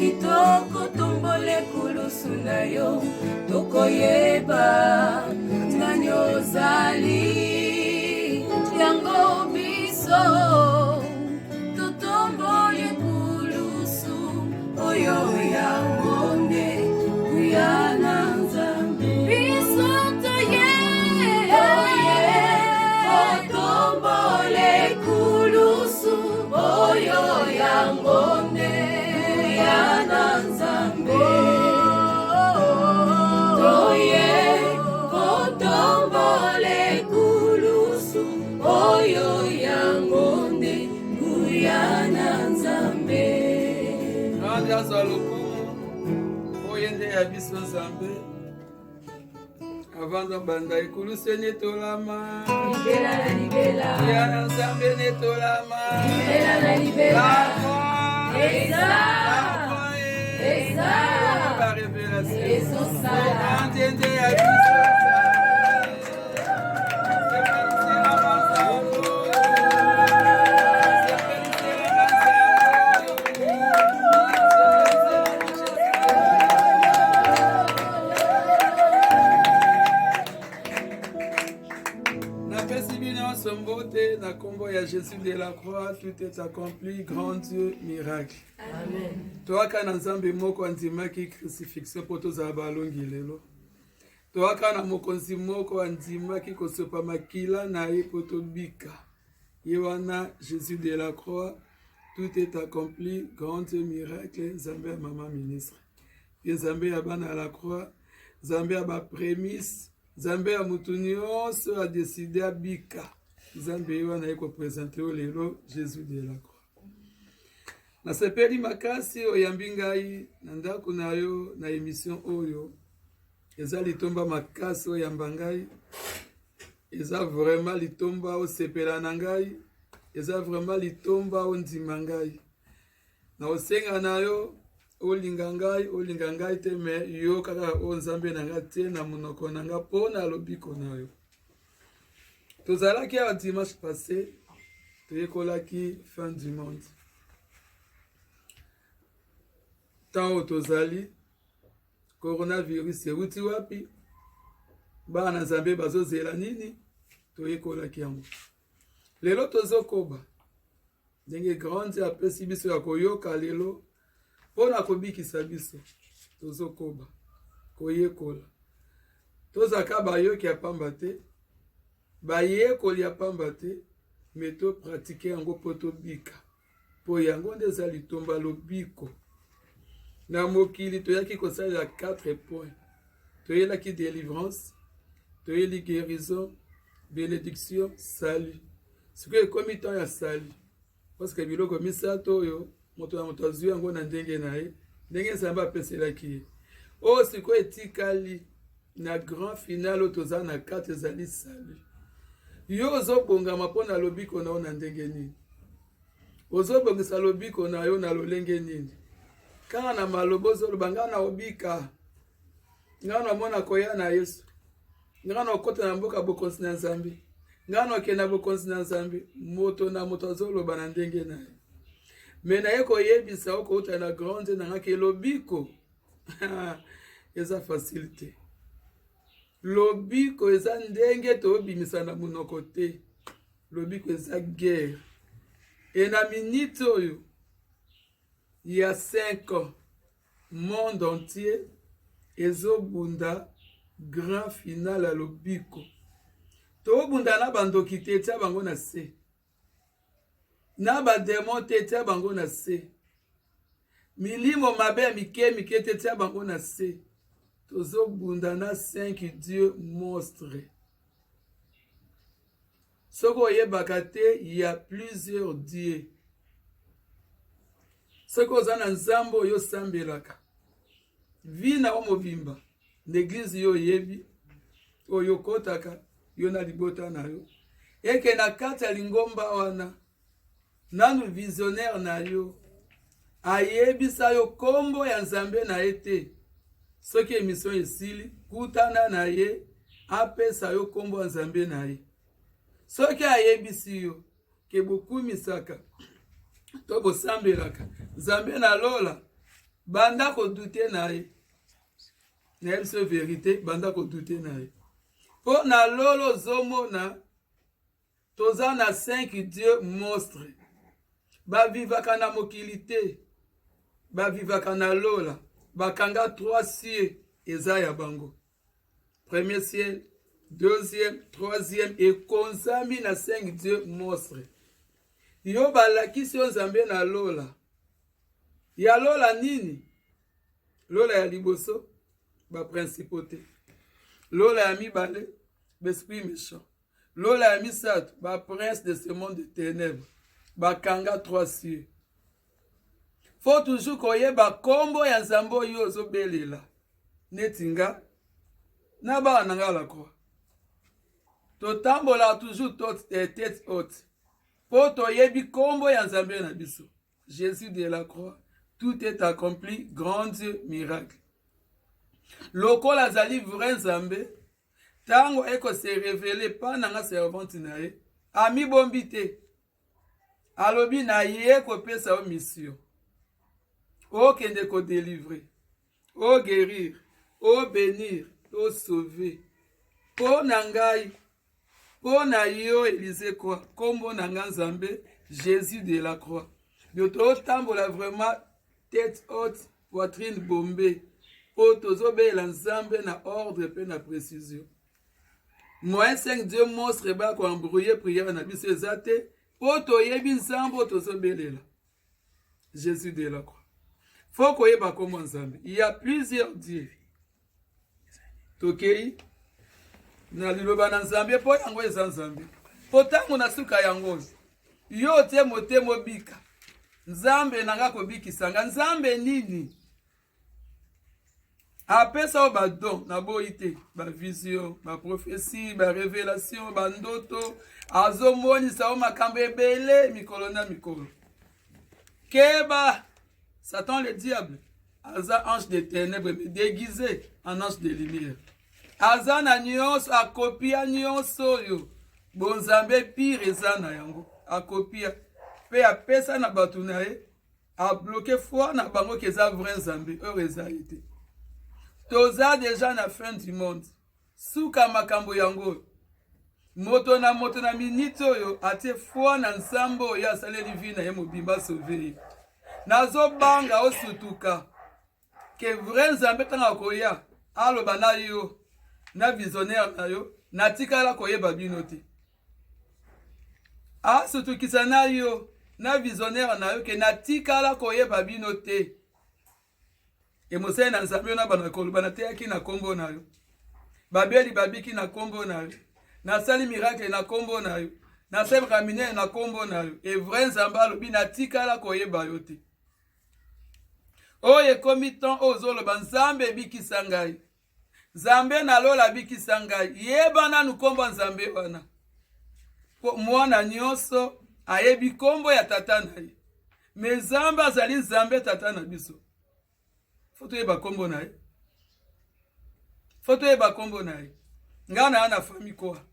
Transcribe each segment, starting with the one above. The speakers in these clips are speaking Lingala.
Kitoko tombole kulusu na yo tokoyeba nani ozali yango biso totombole kulusu oyo yango nde kuyana nzambe biso toye totombole kulusu oyo yango nde kuyana nzambe toye kotombole kulusu oyo yango nde kuyana nzambe nandi azwa lokumu oyo nde ya biso nzambe avanda banda ekulusu netolama libela na libela kuyana nzambe netolama libela na libela Eza la révélation Ezosala Nzende ya biso na combo ya Jésus de la croix, tout est accompli, grand Dieu, miracle. Amen. Toaka na nzambe moko andimaki crucifixion po tozala balongi lelo. Toaka na mokonzi moko andimaki kosopa makila na ye po tobika. Ye wana Jésus de la croix, tout est accompli, grand Dieu, miracle, nzambe ya mama ministre. Ye nzambe ya bana la croix, nzambe ya ba prémisse, nzambe ya mutu nyonso a décidé abika. Nzambe wana eko présenter au lelo Jésus de la croix. Na sepeli makasi oyambi ngai na ndako na yo na émission oyo. Eza litomba makasi oyamba ngai. Eza vraiment litomba osepela na ngai. Eza vraiment litomba ondima ngai. Na osenga na yo olinga ngai te me yo kaka o nzambe na ngai te na monoko na ngai po na lobiko na yo. Tozalaki à dimanche passé, toyekolaki fin du monde. Tant tozali, coronavirus euti wapi, bana nzambe bazozela nini, toyekolaki yango. Lelo tozokoba, ndenge grande apesi biso ya koyoka lelo, pona kobikisa biso, tozokoba, koyekola. tozaka bayoki ya pamba te bayekoli ya pamba te me topratike yango mpo tobika mpo yango nde eza litomba lobiko. Na mokili toyaki kosalela 4 points. Toyelaki délivrance, toyeli guérison, bénédiction, salut. Sikoyo ekomi temps ya salut parce que biloko misato oyo moto na moto azwi yango na ndenge na ye ndenge Nzambe apeselaki ye. Oyo sikoyo etikali na grand final oyo toza na 4 ezali salut. Yo ozobongama mpo na lobiko na yo na ndenge nini? Ozobongisa lobiko na yo na lolenge nini? Kaka na maloba ozoloba nga na obika, nga na mona koya na Yesu, nga na okota na mboka bokonzi na Nzambe, nga na okenda bokonzi na Nzambe, moto na moto azoloba na ndenge na ye. Me na ye koyebisa okouta na grande na nga ke lobiko eza facilité. Lobiko eza ndenge tobimisa na munoko te. Lobiko eza guerre. Et na minute oyo il y a 5 ans, monde entier ezobunda grand final à lobiko. Tobunda na bandoki te tia bango na se. Na ba démon te tia bango na se. Milimo mabe mike mike te tia bango na se. Tozobunda na 5 dieux monstres. Soko yebaka te, il y a plusieurs dieux. Soko ozana nzambo yo sambelaka. Vina o mobimba. L'église yo yebi. Oyo kotaka. Yo na libota na yo. Eke na kata lingomba wana. Nanu visionnaire na yo. Ayebisa yo kombo ya Nzambe na ete. Soki émission esili. Kutana na ye. Apesa yo kombo ya Nzambe na ye. Soki ayebisi yo. Ke bokumisaka. Tobo sambelaka. Nzambe na lola. Banda ko dute na ye. Na yebisi vérité. Banda ko dute na ye. Po na lolo zomona. Toza na 5 dieux monstres. Ba vivaka na mokilité. Ba vivaka na lola. Bakanga 3 cieux. Eza ya bango. Premier ciel. Deuxième, troisième. Et konzambi na 5 dieux monstres. Yo balakisi yo Nzambe na lola. Ya lola nini? Lola ya liboso. Ba principauté. Lola ya mibale. Besprit méchant. Lola ya misato. Ba prince de ce monde de ténèbres. Ba kanga 3 cieux. Faut toujours koyeba kombo ya Nzambe oyo ozobelela. Netinga. Na ba nanga la croix. Totambola toujours tête haute. Po toyebi kombo ya Nzambe na biso. Jésus de la croix. Tout est accompli. Grand Dieu, miracle. Lokola azali vrai Nzambe. Tango eko se révélé pa nanga servante na ye. Ami bombi te. Alobi na ye ko pesa o mission. O kende ko délivrer. O guérir. O bénir. O sauver. Po nangai. Po na yo Élysée quoi. Kombo nanga Nzambe. Jésus de la croix. Yoto tambola vraiment tête haute. Poitrine bombée. Po tozobe la Nzambe na ordre pe na précision. Moins 5 dieux monstres ba ko embrouiller prière na biso ezate. Po toyebi Nzambe tozobelela. Jésus de la croix. Faut koyeba kombo Nzambe. Il y a plusieurs dieux. Tokei na liloba na Nzambe po yango eza Nzambe. Po tango na suka yango. Yo te motemo bika. Nzambe nanga kobikisa nga Nzambe nini? Apesa o ba don na boite, ba vision, ba prophétie, ba révélation, ba ndoto, azomonisa o makambo ebele mikolo na mikolo. Keba Satan le diable, aza ange de ténèbres déguisé en ange de lumière. Aza na nyonso akopia nyonso yo. Bonzambe pire eza na yango. Akopia pe apesa na batu na ye. A bloqué foi na bango keza vrai Nzambe. Heure eza été. Toza déjà na fin du monde. Suka makambo yango. Moto na minute oyo ate foi na Nzambe oyo asaleli vi na ye mobimba sauver. Nazo banga osutuka. Ke vrai Nzambe tanga koya. Aloba na yo. na visionnaire na yo natikala koyeba bino te. Asutukisa na yo na visionnaire na yo ke natikala koyeba bino te. E mosali na nzambe na bana koloba na te na kombo na yo. Babeli babiki na kombo na yo. Nasali miracle na kombo na yo. Nasali ramine na kombo na yo. E vrai nzambe alobi natikala koyeba yo te. Oye komiton ozoloba nzambe ebikisa ngai. Nzambe na lola bikisa ngai. Yeba nanu kombo nzambe wana. Mwana nyonso ayebi kombo ya tata na ye. Me nzambe azali nzambe tata na biso. Foto yeba kombo na ye. Foto yeba kombo na ye. Nga na ana fami kwa.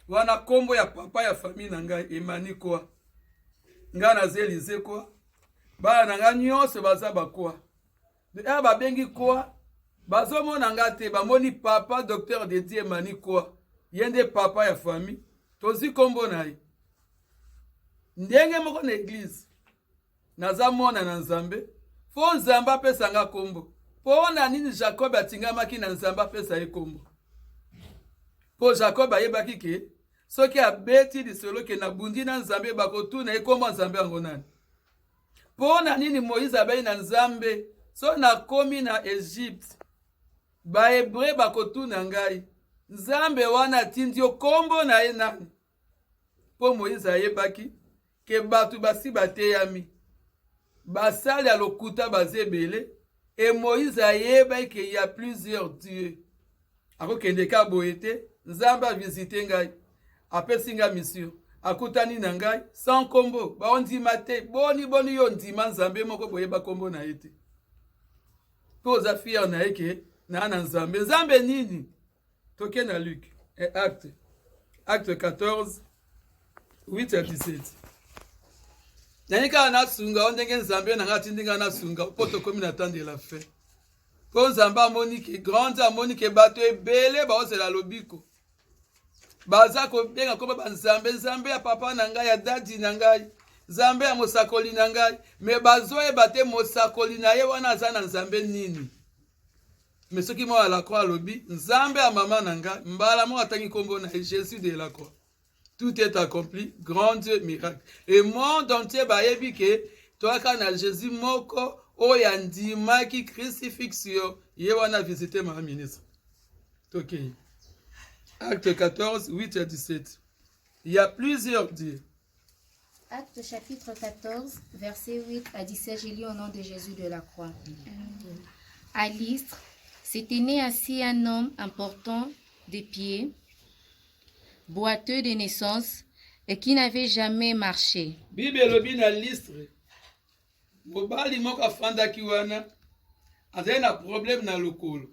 Wana kombo ya papa ya fami na ngai emani kwa. Nga na zelize kwa. Ba na nga nyonso baza bakwa. Eba babengi kwa. Bazo mona nga te bamoni papa docteur de Dieu emani kwa. Yende papa ya fami. Tozi kombo na ye. Ndenge moko na église. Naza mona na nzambe. Fo nzamba pesa nga kombo. Po na nini Jacob atingamaki na nzamba pesa ye kombo. Po Jacob ayebaki ke soki abeti lisolo ke na bundi na nzambe bakotuna ye kombo nzambe yango nani. Po na nini Moïse abai na nzambe so na komi na Egypte. Ba Hébreu bakotuna ngai. Nzambe wana tindi yo kombo na ye nani. Po Moïse ayebaki ke batu basi bateyami. Basali alokuta bazebele. Et Moïse ayeba qu'il y a plusieurs dieux. Ako kende ka boete, nzambe a visité ngai. Apesi nga mission. Akutani na ngai sans kombo. Ba ondima te, boni yo ndima nzambe moko boyeba kombo na ete. Poza fier na eke na nzambe. Nzambe nini? Toke na Luc. Et Acte 14, 8 à 17. Nanika na sunga ondenge nzambe na ngati ndinga na sunga poto komi na tande la fe. Po nzamba monike grande monike bato ebele ba ozela lobiko. Baza ko benga ko ba nzambe ya papa na ngai ya dadi na ngai. Nzambe ya mosakoli na ngai, me bazo e bate mosakoli na ye wana za na nzambe nini. Me soki mo ala croix lobi nzambe ya mama na ngai mbala mo atangi kombo na Jésus de la croix. Tout est accompli, grand miracle. Et monde entier bayebi ke toi kana Jésus moko oyandima ki crucifixion yewana visiter ma ministre. OK. Acte 14, 8 à 17. Il y a plusieurs dieux. Acte chapitre 14, verset 8 à 17, j'ai lu au nom de Jésus de la croix. À Lystre, s'était né ainsi un homme important de pieds, boiteux de naissance et qui n'avait jamais marché. Bible lobi na Lystre. Mobali moko afandaki wana azali na problème na lokolo.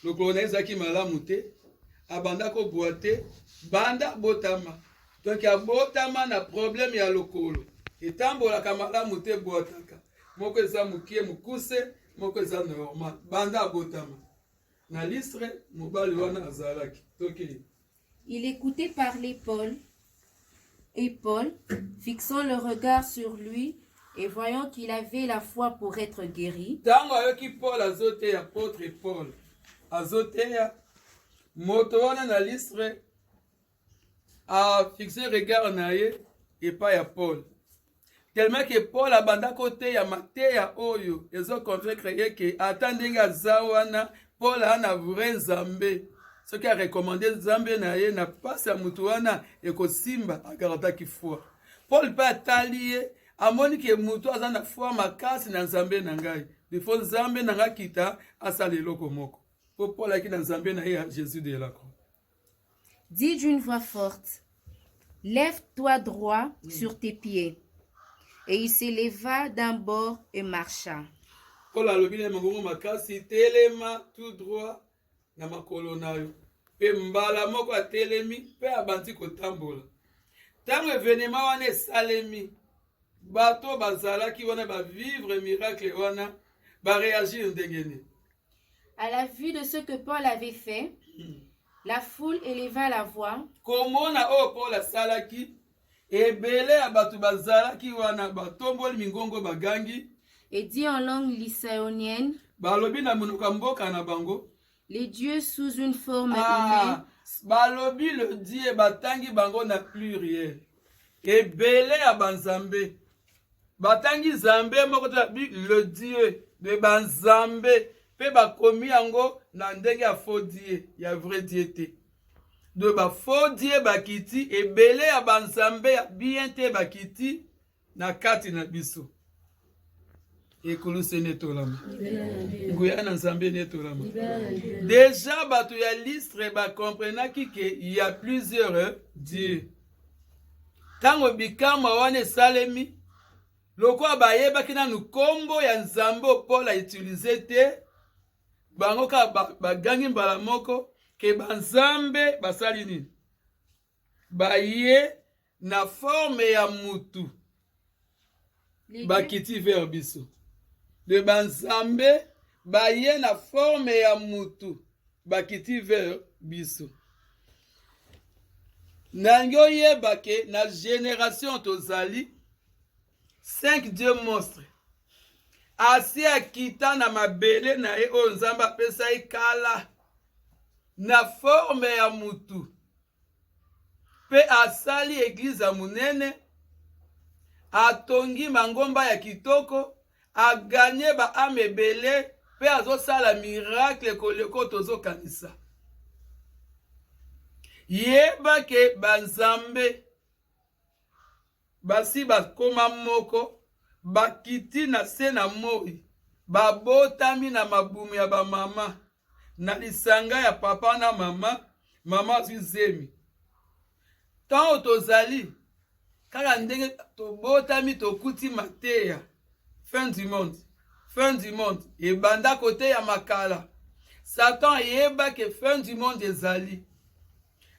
Lokolo na ezaki malamu te, abanda ko boite, banda botama. Donc abotama na problème ya lokolo. Etambola ka malamu te boitaka. Moko eza mukie mukuse, moko eza normal. Banda botama. Na Lystre mobali wana azalaki. Toki. Il écoutait parler Paul, et Paul, fixant le regard sur lui et voyant qu'il avait la foi pour être guéri, Tango ayoki Paul azote apôtre Paul. Azote ya moto wana na Lystre a fixé regard na ye et pas ya Paul. Tellement que Paul abanda kote ya mate ya oyo ezo convaincre ye ke atandinga zawana Paul ana vrai nzambe. Ce qui a recommandé Nzambe na ye na pasi ya mutu wana ekosimba agarotaki foi. Paul pa ataliye amoni ke mutu aza na foi makasi na Nzambe na ngai. Bifo Nzambe na ngai kita asala eloko moko. Po Paul aki na Nzambe na ye ya Jésus de la croix. dit d'une voix forte, « Lève-toi droit sur tes pieds. » Et il s'éleva d'un bord et marcha. Paul alobi na mangongo makasi telema tout droit na makolo na yo. Pe mbala moko atelemi pe abandi kotambola. Tango evenema wana esalemi, bato bazalaki wana ba vivre miracle wana ba réagir ndengene. À la vue de ce que Paul avait fait, la foule éleva la voix Komona o Paul asalaki ebele ya bato bazalaki wana batomboli mingongo bagangi et dit en langue lycaonienne, balobi na monoko ya mboka na bango. Les dieux sous une forme humaine. Balobi le dieu batangi bango na pluriel. Ebele ya banzambe. Batangi zambe moko le dieu de banzambe. Pe bakomi yango na ndenge ya faux dieu, ya vrai dieu te. De ba faux dieu bakiti ebele ya banzambe ya bien te bakiti na kati na biso. Ekoluse netolama. Nguya na nzambe netolama. Déjà bato ya listre ba comprenaki que il y a plusieurs dieux. Tango bikama wane salemi loko bayebaki na nukombo ya nzambe Paul a utilisé te bango ka bagangi mbala moko ke banzambe basali nini baye na forme ya mutu bakiti vers biso. De banzambe baye na forme ya mutu bakiti vers biso. Nango yebake na génération tozali 5 dieux monstres. Asi akita na mabele na ye o nzamba pesa ikala na forme ya mutu. Pe asali église ya munene, atongi mangomba ya kitoko, a gagné ba amebele, pe azosala miracle koleko tozo kanisa. Yeba ke banzambe basi bakoma moko bakiti na se na moi babotami na mabumu ya bamama na lisanga ya papa na mama zizemi. Tango tozali kaka ndenge tobotami tokuti mateya fin du monde ebanda kote ya makala. Satan yeba ke fin du monde ezali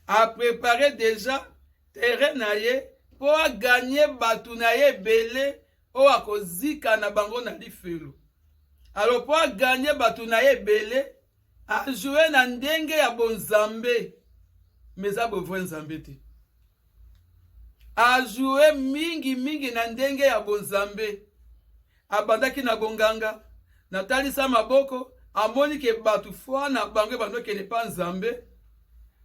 a préparé déjà terrain na ye pour gagner batu na ye belé o akozika na bango na lifelo. Alors pour gagner batu na ye belé a jouer na ndenge ya bonzambe mais a bovre nzambe te. A jouer mingi na ndenge ya bonzambe. Abandaki na bonganga na talisa maboko amoni ke batu fwa na bango bando ke ne pas nzambe.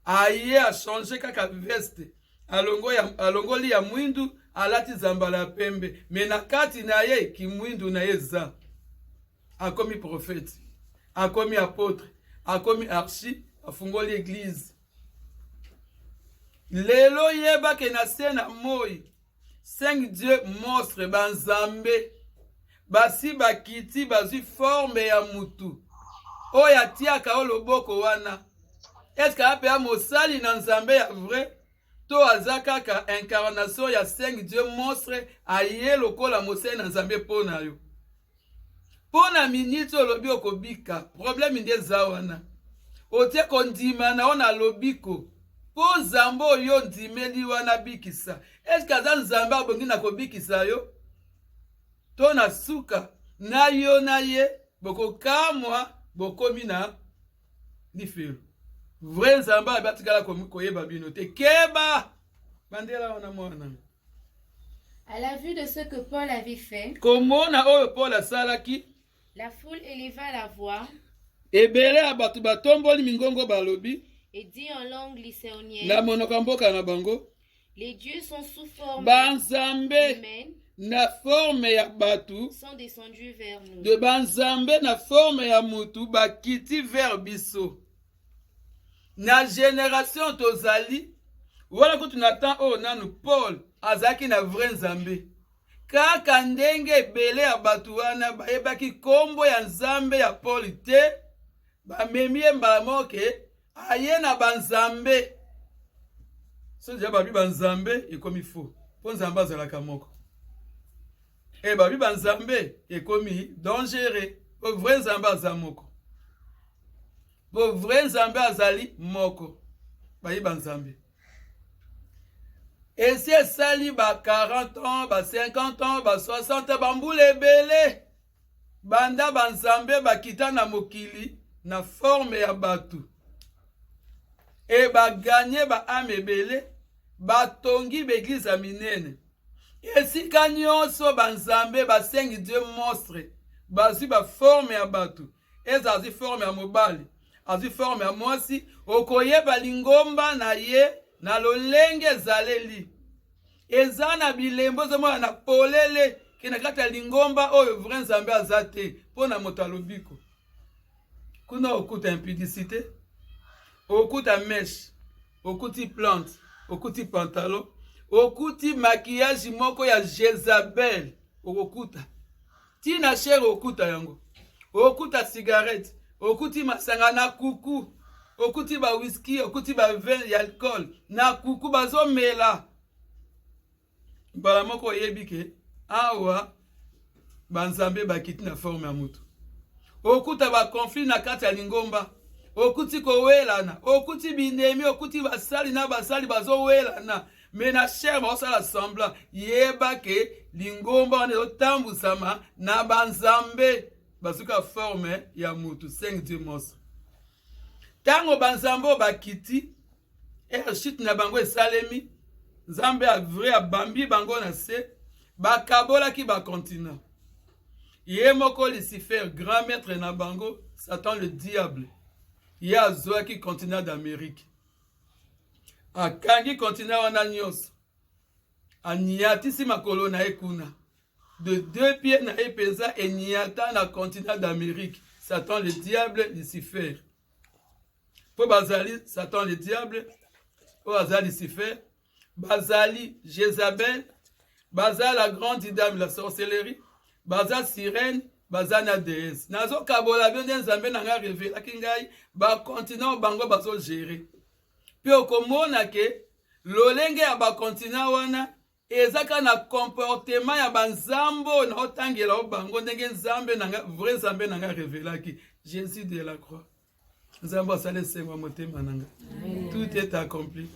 Aye a changé kaka veste alongoli ya mwindu alati zambala ya pembe me na kati na ye ki mwindu na ye za akomi prophète, akomi apôtre, akomi archi, afungoli église. Lelo yeba ke na se na moi 5 dieux monstres banzambe basi bakiti bazwi forme ya mutu oyo atiaka o loboko wana. Est-ce qu'il y a mosali na nzambe ya vrai to azakaka incarnation ya 5 dieux monstres aye lokola mosali na nzambe pona yo pona minute olobi okobika problème nde zawana otie kondima na ona lobiko po nzambe oyo ndimeli wana bikisa. Est-ce que aza nzambe abongi na kobikisa yo to na suka na yo na ye bokokamwa bokomi na lifelo. Vrai nzamba abatikala koyeba bino te keba bandela wana mwana. À la vue de ce que Paul avait fait, komona oyo Paul asalaki, la foule éleva la voix ebele abatu batomboli mingongo balobi et dit en langue lycéonienne, na monoko mboka na bango, les dieux sont sous forme banzambe humaine na forme ya batu sont descendus vers nous. de banzambe na forme ya mutu bakiti vers biso. Na génération tozali wala kutu natan o nanu Paul azaki na vrai nzambe kaka ndenge ebele ya batu wana bayebaki kombo ya nzambe ya Paul te bamemie mbala moke aye na banzambe. So deja babi banzambe ekomi faux po nzambe azalaka moko babi banzambe ekomi dangereux po vrai nzambe aza moko. Bo vrai nzambe azali moko bayiba nzambe. Esi esali ba 40 ans, ba 50 ans, ba 60 bambule ebele banda banzambe bakita na mokili na forme ya batu e baganye ba ame ebele batongi beglize ya minene. Esika nyonso banzambe ba 5 dieux monstres bazwi ba forme ya batu ezazi forme ya mobali azwi forme ya mwasi okoyeba lingomba na ye na lolenge ezaleli eza na bilembo ozomona na polele ke na kati ya lingomba oyo vrai nzambe aza te mpo na moto alobiko kuna okuta impudicité okuta meshe okuti plante okuti pantalon okuti maquillage moko ya Jezabel okuta tina shere okuta yango okuta cigarette okuti masanga na kuku okuti ba whisky okuti ba vin ya alcool na kuku bazomela mbala moko oyebi ke awa banzambe bakiti na forme ya mutu okuta ba conflit na kati ya lingomba okuti kowelana okuti binemi okuti basali na basali bazowelana me na shere baosala semblant yeba ke lingomba wana ezotambusama na banzambe bazuka forme ya mutu 5 dimanche tango banzambe bakiti ershit na bango esalemi nzambe avre abambi bango na se bakabolaki bakontina ye moko Lucifer grand maître na bango Satan le diable ye azwaki continent d'Amérique akangi continent wana nyonso aniatisi makolo na ye kuna de 2 pieds na ye penza eniata na continent d'Amérique Satan le diable Lucifer po bazali Satan le diable po bazali Lucifer bazali Jézabel bazali la grande dame la sorcellerie bazali sirène bazali na déesse nazo kabola bionde nzambe na nga révélaki ngai bakontinent bango bazogere mpe okomona ke lolenge ya bakontinent wana ezaka na comportement ya banzambo na otangela o bango ndenge nzambe na nga vrai nzambe na nga révélaki Jésus de la croix nzambe asala esengo ya motema na nga tout est accompli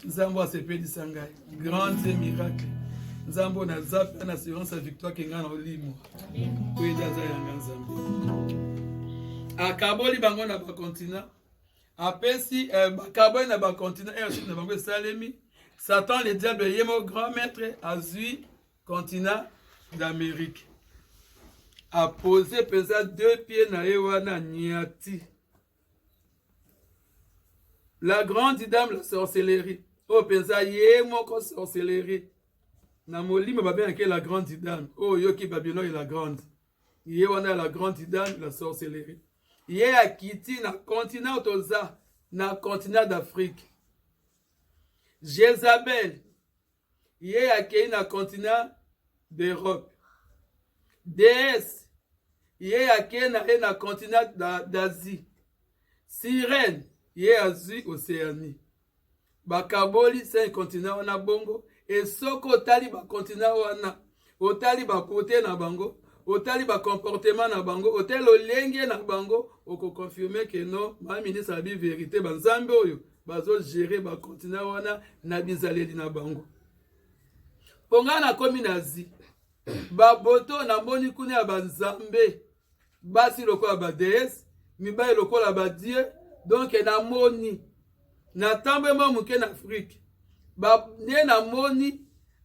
nzambe asepelisa ngai grands et miracles nzambe naza mpe na assurance ya victoire ke ngai na olimo po ede aza yanga nzambe akaboli bango na bakontinent apesi bakaboli na bakontinent ershit na bango esalemi Satan le diable ye mo grand maître azwi continent d'Amérique apose pesa 2 pieds na ye wana niati la grande dame la sorcellerie o pesa ye moko sorcellerie na molimo babengaki la grande dame oyo yoki babino la grande ye wana la grande dame la sorcellerie ye akiti na continent toza na continent d'Afrique Jézabel ye akei na continent d'Europe déesse ye akei na continent d'Asie sirène ye azwi Océanie bakaboli 5 continent wana bongo esoko otali bakontinent wana otali bakote na bango otali bakomportement na bango otali olenge na bango okokonfirme ke no baministre abi vérité banzambe oyo bazogere bakontinent wana na bizaleli na bango ponga na komi na Asie baboto namoni kuna ya banzambe basi lokola badeesse mibali lokola badieu donc namoni na tambe mo muke na Afrique ne namoni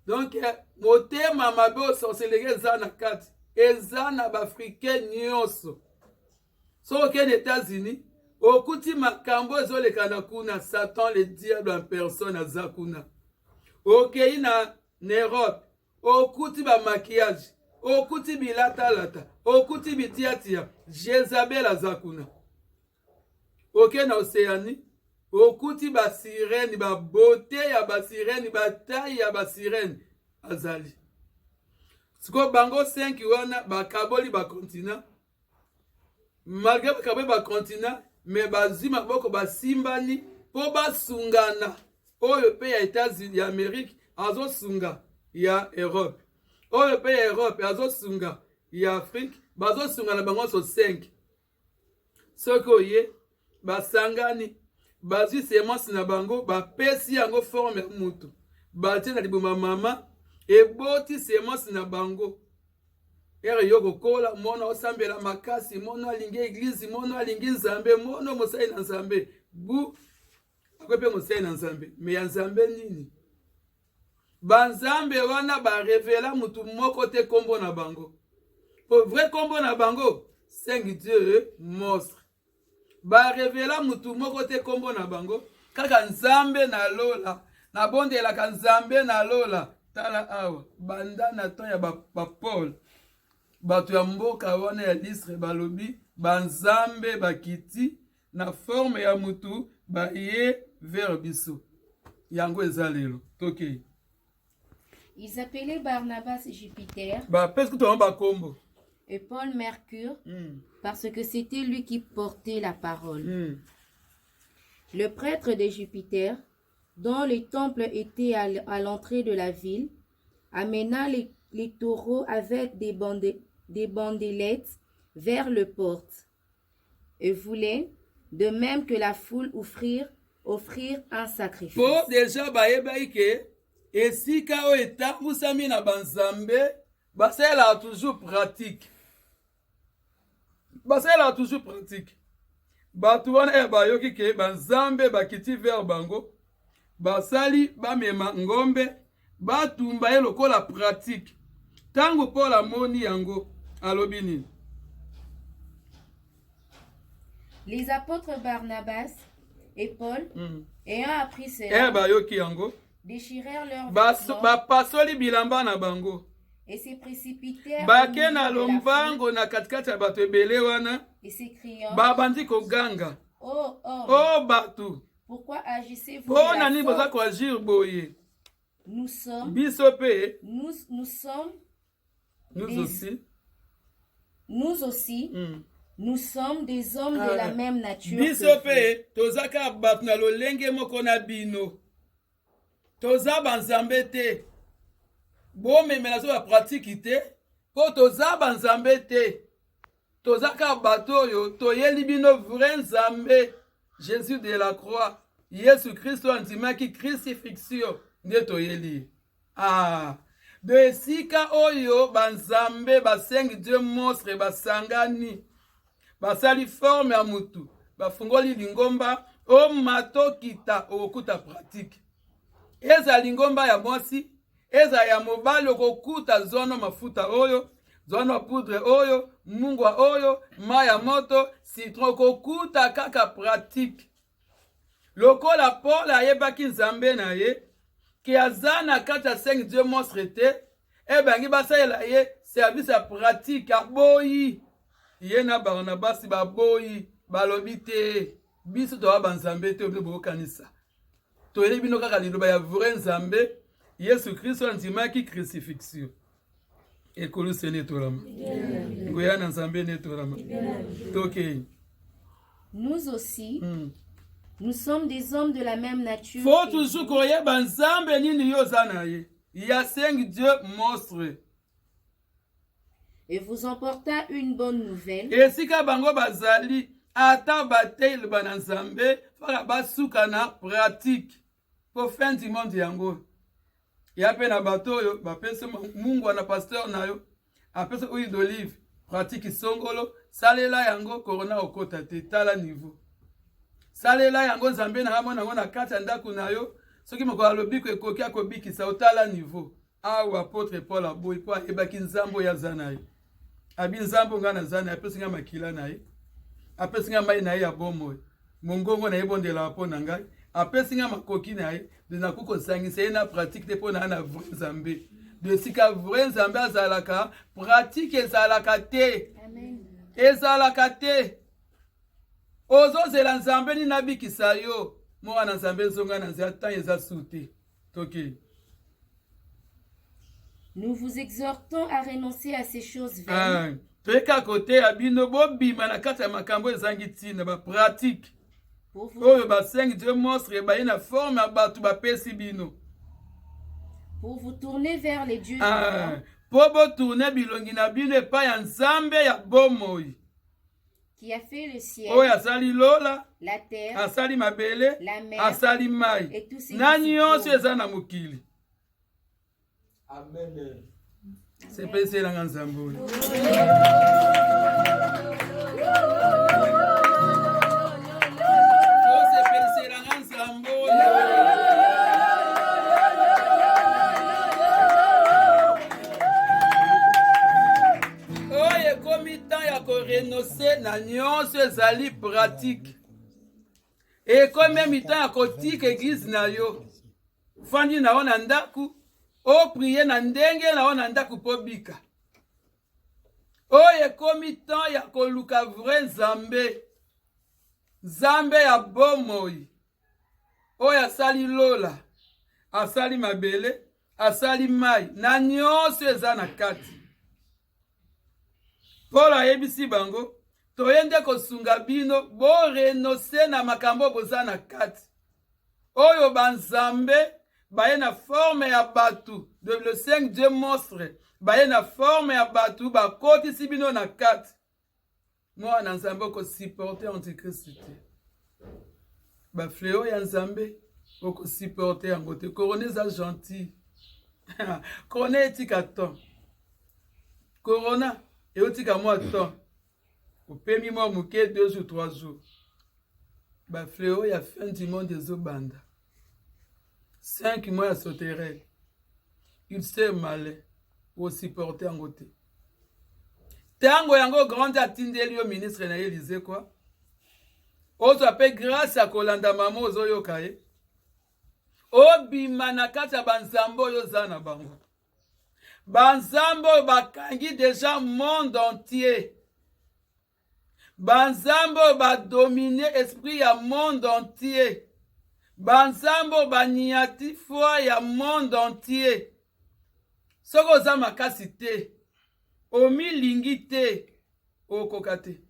donc motema mabe osorcellerie eza na kati eza na baafricain nyonso so okende États-Unis okuti makambo ezoleka na kuna Satan le diable en personne aza kuna okei na Europe okuti bamaquillage okuti bilatalata okuti bitiatia Jezabel aza kuna okei na Océanie okuti basirene babote ya basirene batai ya basirene azali siko bango 5 wana bakaboli bakontinent malgré bakaboli bakontinent me bazwi maboko basimbani po basungana oyo pe ya États-Unis ya Amérique azosunga ya Europe oyo pe ya Europe azosunga ya Afrique bazosunga na bango so 5 soki oye basangani bazwi semence na bango bapesi yango forme ya mutu batie na libuma mama eboti semence na bango ere yo kokola mono osambela makasi mono alingi église mono alingi nzambe mono mosali na nzambe bu akope mosali na nzambe me ya nzambe nini banzambe wana barevela mutu moko te kombo na bango po vrai kombo na bango 5 dieu monstre ba revela mutu moko te kombo na bango kaka nzambe na lola na bondela ka nzambe na lola tala awa banda na temps ya ba Paul bato ya mboka wana ya Listre balobi banzambe bakiti na forme ya mutu ba ye vers biso yango eza lelo tokei. Ils appelaient Barnabas Jupiter Parce que tu as combo. et Paul Mercure parce que c'était lui qui portait la parole. Le prêtre de Jupiter, dont le temple était à l'entrée de la ville, amena les taureaux avec des bandelettes vers le porte et voulait, de même que la foule, offrir un sacrifice. Pour déjà baïke esika o etambusami na banzambe basela toujours pratique. Basela toujours pratique. Batu wana bayoki ke banzambe bakiti vers bango basali bamema ngombe batumba ye lokola pratique. Tango Paul amoni yango alobi nini? Les apôtres Barnabas et Paul, ayant appris cela, bayoki yango déchirèrent leurs bapasoli bilamba na bango et se précipitèrent bake na lombango na katikati ya bato ebele wana et s'écriant, babandi koganga oh homme, o bato pourquoi agissez-vous mpo de nani la boza sorte? koagir boye Nous sommes biso mpe nous aussi, nous sommes des hommes de la même nature. Biso mpe tozaka bato na lolenge moko na bino toza banzambe te bomemela so bapratiki te mpo toza banzambe te tozaka bato oyo toyeli bino vrai nzambe Jésus de la croix Yesu Kristo andimaki crucifixion nde toyeli de esika oyo banzambe basengi Dieu monstre basangani basali forme ya mutu bafungoli lingomba o matokita okuta pratique eza lingomba ya mwasi eza ya mobali okokuta zono mafuta oyo zono poudre oyo mungwa oyo mai ya moto citron okokuta kaka pratique lokola Paul ayebaki nzambe na ye ke aza na kati ya sengi Dieu monstre te ebangi basalela ye service ya pratique aboyi ye na Barnabasi baboyi balobi te biso towa banzambe te obino bokanisa toyeli bino kaka liloba ya vrai nzambe Yesu Kristo andimaki crucifixion ekolusi netolama ngoya na nzambe netolama tokei. Nous aussi, nous sommes des hommes de la même nature. Faut toujours koyeba nzambe nini yo oza na ye ya sengi Dieu monstre et vous emporta une bonne nouvelle. Esika bango bazali ata batei loba na nzambe faka basuka na pratique po fin du monde yango ya pe na bato oyo bapesa mungu na pasteur na yo apesa huile d'olive pratique songolo salela yango corona okota te tala niveau salela yango nzambe na mona ngo na kati ya ndako na yo soki moko alobi ko ekoki akobikisa otala niveau awa apôtre Paul aboyi po ebaki nzambo ya zanaye abi nzambo nga na zana apesi nga makila na ye apesi nga mai na ye ya bomoi mongongo na ye bondela mpo na ngai apesi nga makoki na ye de nakokosangisa ye na pratique te mpo na ye na vrai nzambe de sika vrai nzambe azalaka pratique ezalaka te ezalaka te ozozela nzambe nini abikisa yo mwana nzambe ezonga na nzela ntango eza su te toki. Nous vous exhortons à renoncer à ces choses vaines. Toyeka kote abino bobima na kati ya makambo ezangi ntina bapratique pour oyo basengi Dieu monstre baye na forme ya bato bapesi bino vous tourner vers les dieux vivants po botourne bilongi na bino epai ya nzambe ya bomoi qui a fait le ciel, oyo asali lola la terre, asali mabele la mer, asali mai et tout ce qui na s'y nyonso trouve. eza na mokili. Amen. sepeselanga nzambe oyo sepeselanga nzambe oyo oyo ekomi temps ya korenonce na nyonso ezali pratique Et comme même temps à côté église na yo. Fandi na ona ndaku. O prier na ndenge na ona ndaku po bika. O ekomi temps ya koluka vrai Nzambe. Nzambe ya bomoi. O ya sali lola. Asali mabele. Asali mai. Na nyonso eza na kati. Paul ayebisi bango. Toyende kosunga bino. Bo renonce na makambo boza na kati. Oyo banzambe. Baye na forme ya batu. De le 5 Dieu monstre. Baye na forme ya batu. Bakoti si bino na kati. Moi na nzambe ko supporter antikrist te. Ba fléau ya nzambe ko supporter yango te. Corona za gentil. Corona etika ton. Corona etika moi ton. Opemi moi muke 2 jours 3 jours. Ba fléau ya fin du monde ezobanda. 5 mois à sauter. Il s'est malé pour supporter en côté. Tango yango grande atindeli au ministre na Élysée quoi. Ozo appelle grâce à Kolanda mamo ozo yokaye. Obima na kati ya banzambo yo zana bango. Banzambo bakangi déjà monde entier. Banzambo ba dominer esprit ya monde entier. Banzambo baniati foi ya monde entier. Soko za makasi te. Omilingi te. Okokate.